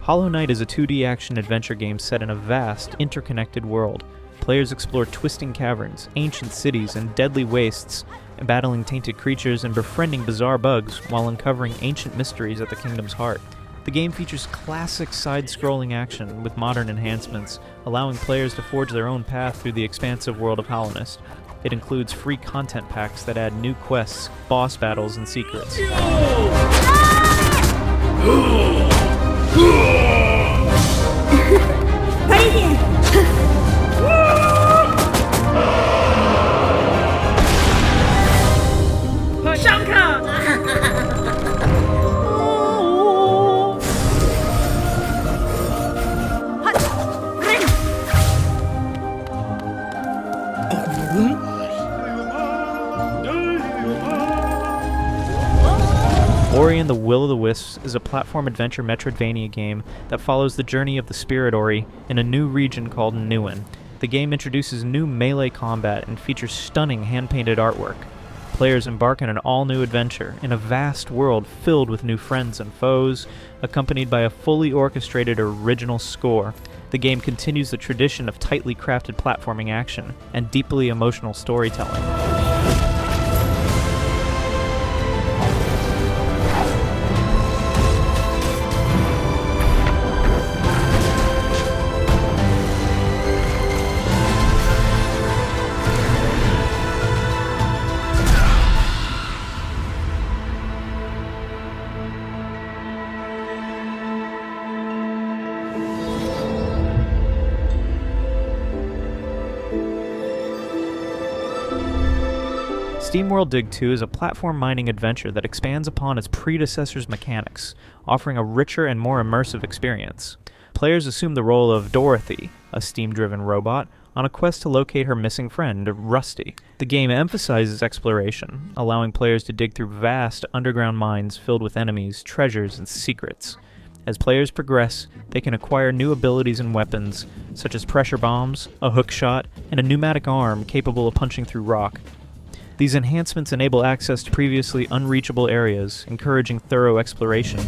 Hollow Knight is a 2D action-adventure game set in a vast, interconnected world. Players explore twisting caverns, ancient cities, and deadly wastes, battling tainted creatures and befriending bizarre bugs while uncovering ancient mysteries at the kingdom's heart. The game features classic side-scrolling action with modern enhancements, allowing players to forge their own path through the expansive world of Hollownest. It includes free content packs that add new quests, boss battles, and secrets. Ori and the Will of the Wisps is a platform adventure Metroidvania game that follows the journey of the spirit Ori in a new region called Newen. The game introduces new melee combat and features stunning hand-painted artwork. Players embark on an all-new adventure in a vast world filled with new friends and foes, accompanied by a fully orchestrated original score. The game continues the tradition of tightly crafted platforming action and deeply emotional storytelling. SteamWorld Dig 2 is a platform mining adventure that expands upon its predecessor's mechanics, offering a richer and more immersive experience. Players assume the role of Dorothy, a steam-driven robot, on a quest to locate her missing friend, Rusty. The game emphasizes exploration, allowing players to dig through vast underground mines filled with enemies, treasures, and secrets. As players progress, they can acquire new abilities and weapons, such as pressure bombs, a hook shot, and a pneumatic arm capable of punching through rock. These enhancements enable access to previously unreachable areas, encouraging thorough exploration.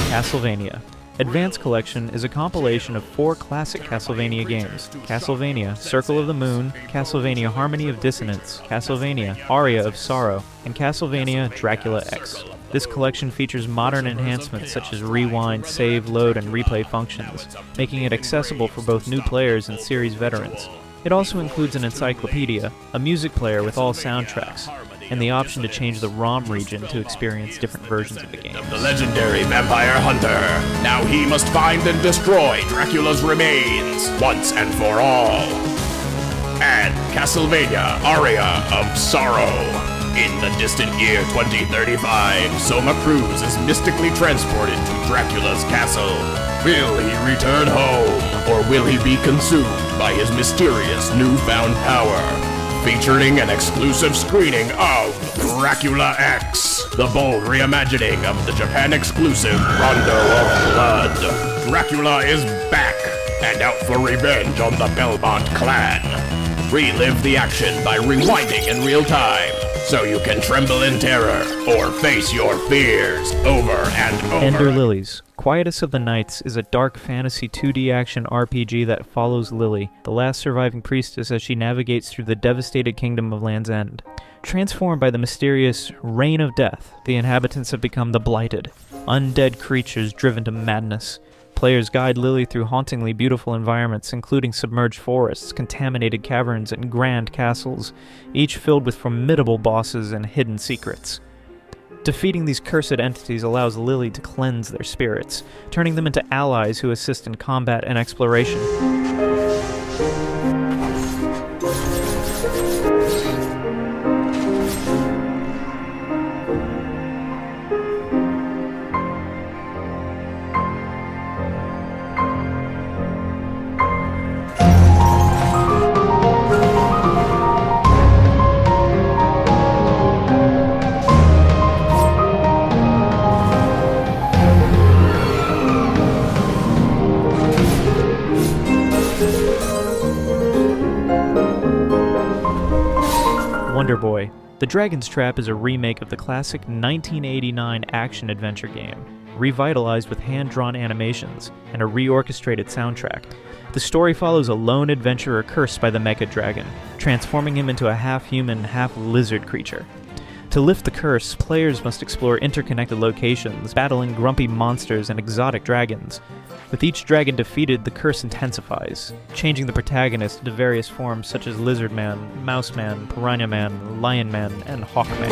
Castlevania. Advanced Collection is a compilation of 4 classic Castlevania games: Castlevania Circle of the Moon, Castlevania Harmony of Dissonance, Castlevania Aria of Sorrow, and Castlevania Dracula X. This collection features modern enhancements such as rewind, save, load, and replay functions, making it accessible for both new players and series veterans. It also includes an encyclopedia, a music player with all soundtracks, and the option to change the ROM region to experience different versions of the game. The legendary vampire hunter. Now he must find and destroy Dracula's remains once and for all. And Castlevania Aria of Sorrow. In the distant year 2035, Soma Cruz is mystically transported to Dracula's castle. Will he return home, or will he be consumed by his mysterious newfound power? Featuring an exclusive screening of Dracula X, the bold reimagining of the Japan-exclusive Rondo of Blood. Dracula is back, and out for revenge on the Belmont clan. Relive the action by rewinding in real time, so you can tremble in terror, or face your fears over and over. Ender Lilies. Quietus of the Nights is a dark fantasy 2D action RPG that follows Lily, the last surviving priestess, as she navigates through the devastated kingdom of Land's End. Transformed by the mysterious Reign of Death, the inhabitants have become the Blighted, undead creatures driven to madness. Players guide Lily through hauntingly beautiful environments, including submerged forests, contaminated caverns, and grand castles, each filled with formidable bosses and hidden secrets. Defeating these cursed entities allows Lily to cleanse their spirits, turning them into allies who assist in combat and exploration. Wonder Boy. The Dragon's Trap is a remake of the classic 1989 action-adventure game, revitalized with hand-drawn animations and a reorchestrated soundtrack. The story follows a lone adventurer cursed by the Mecha Dragon, transforming him into a half-human, half-lizard creature. To lift the curse, players must explore interconnected locations, battling grumpy monsters and exotic dragons. With each dragon defeated, the curse intensifies, changing the protagonist into various forms such as Lizard Man, Mouse Man, Piranha Man, Lion Man, and Hawk Man.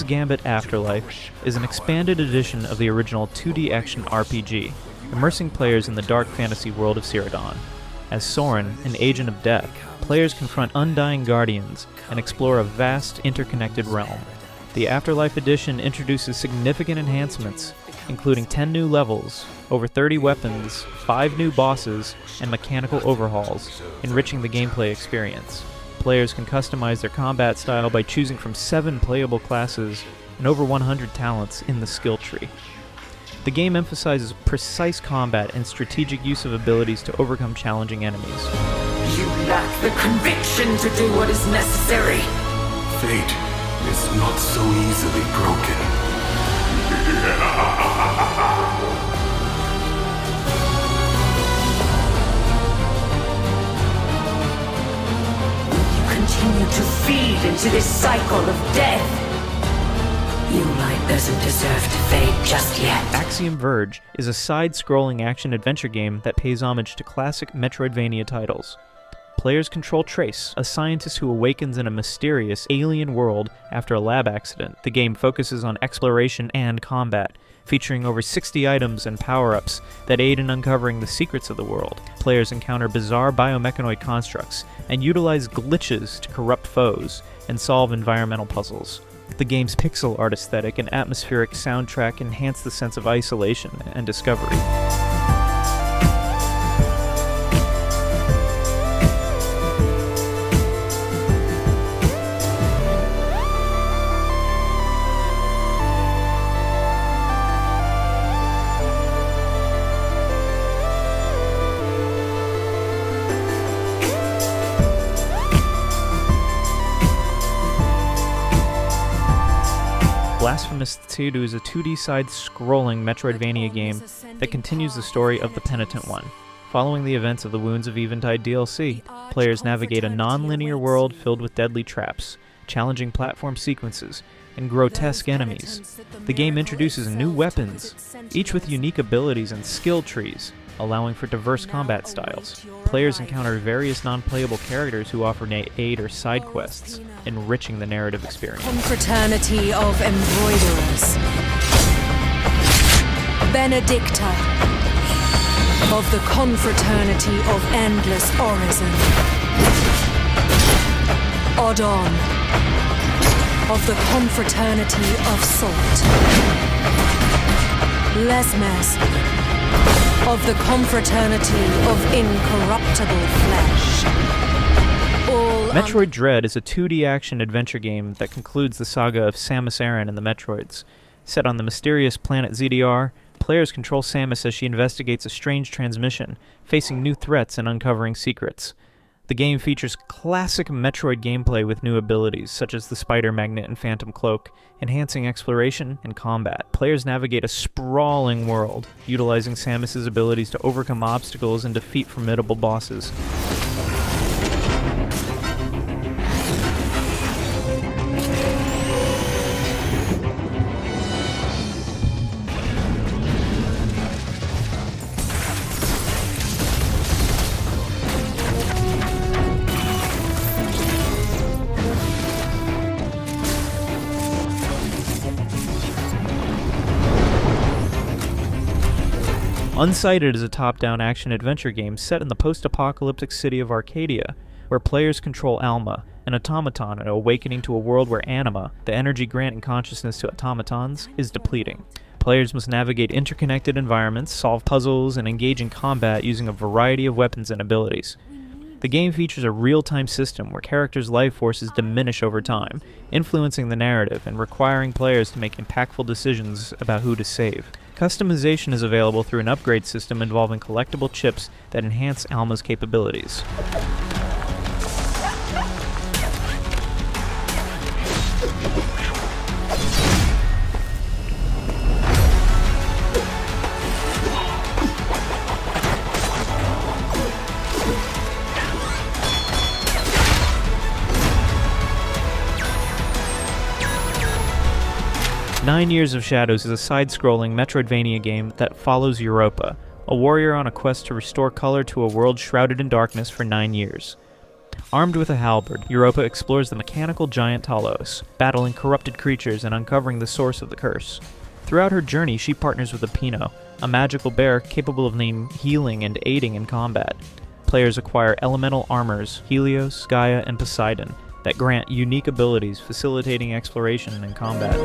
Gambit Afterlife is an expanded edition of the original 2D action RPG, immersing players in the dark fantasy world of Cyrodiil. As Soren, an agent of death, players confront undying guardians and explore a vast, interconnected realm. The Afterlife edition introduces significant enhancements, including 10 new levels, over 30 weapons, 5 new bosses, and mechanical overhauls, enriching the gameplay experience. Players can customize their combat style by choosing from 7 playable classes and over 100 talents in the skill tree. The game emphasizes precise combat and strategic use of abilities to overcome challenging enemies. You lack the conviction to do what is necessary. Fate is not so easily broken. Continue to feed into this cycle of death. Moonlight doesn't deserve to fade just yet. Axiom Verge is a side-scrolling action-adventure game that pays homage to classic Metroidvania titles. Players control Trace, a scientist who awakens in a mysterious alien world after a lab accident. The game focuses on exploration and combat, featuring over 60 items and power-ups that aid in uncovering the secrets of the world. Players encounter bizarre biomechanoid constructs and utilize glitches to corrupt foes and solve environmental puzzles. The game's pixel art aesthetic and atmospheric soundtrack enhance the sense of isolation and discovery. Blasphemous II is a 2D side-scrolling Metroidvania game that continues the story of the Penitent One. Following the events of the Wounds of Eventide DLC, players navigate a non-linear world filled with deadly traps, challenging platform sequences, and grotesque enemies. The game introduces new weapons, each with unique abilities and skill trees, allowing for diverse combat styles. Players encounter various non-playable characters who offer aid or side quests, enriching the narrative experience. Confraternity of Embroiderers. Benedicta of the Confraternity of Endless Orison. Odon of the Confraternity of Salt. Lesmes of the Confraternity of Incorruptible Flesh. Metroid Dread is a 2D action-adventure game that concludes the saga of Samus Aran and the Metroids. Set on the mysterious planet ZDR, players control Samus as she investigates a strange transmission, facing new threats and uncovering secrets. The game features classic Metroid gameplay with new abilities, such as the Spider Magnet and Phantom Cloak, enhancing exploration and combat. Players navigate a sprawling world, utilizing Samus's abilities to overcome obstacles and defeat formidable bosses. Unsighted is a top-down action-adventure game set in the post-apocalyptic city of Arcadia, where players control Alma, an automaton and awakening to a world where anima, the energy granting consciousness to automatons, is depleting. Players must navigate interconnected environments, solve puzzles, and engage in combat using a variety of weapons and abilities. The game features a real-time system where characters' life forces diminish over time, influencing the narrative and requiring players to make impactful decisions about who to save. Customization is available through an upgrade system involving collectible chips that enhance Alma's capabilities. Nine Years of Shadows is a side-scrolling Metroidvania game that follows Europa, a warrior on a quest to restore color to a world shrouded in darkness for 9 years. Armed with a halberd, Europa explores the mechanical giant Talos, battling corrupted creatures and uncovering the source of the curse. Throughout her journey, she partners with a Pino, a magical bear capable of healing and aiding in combat. Players acquire elemental armors, Helios, Gaia, and Poseidon, that grant unique abilities facilitating exploration and combat.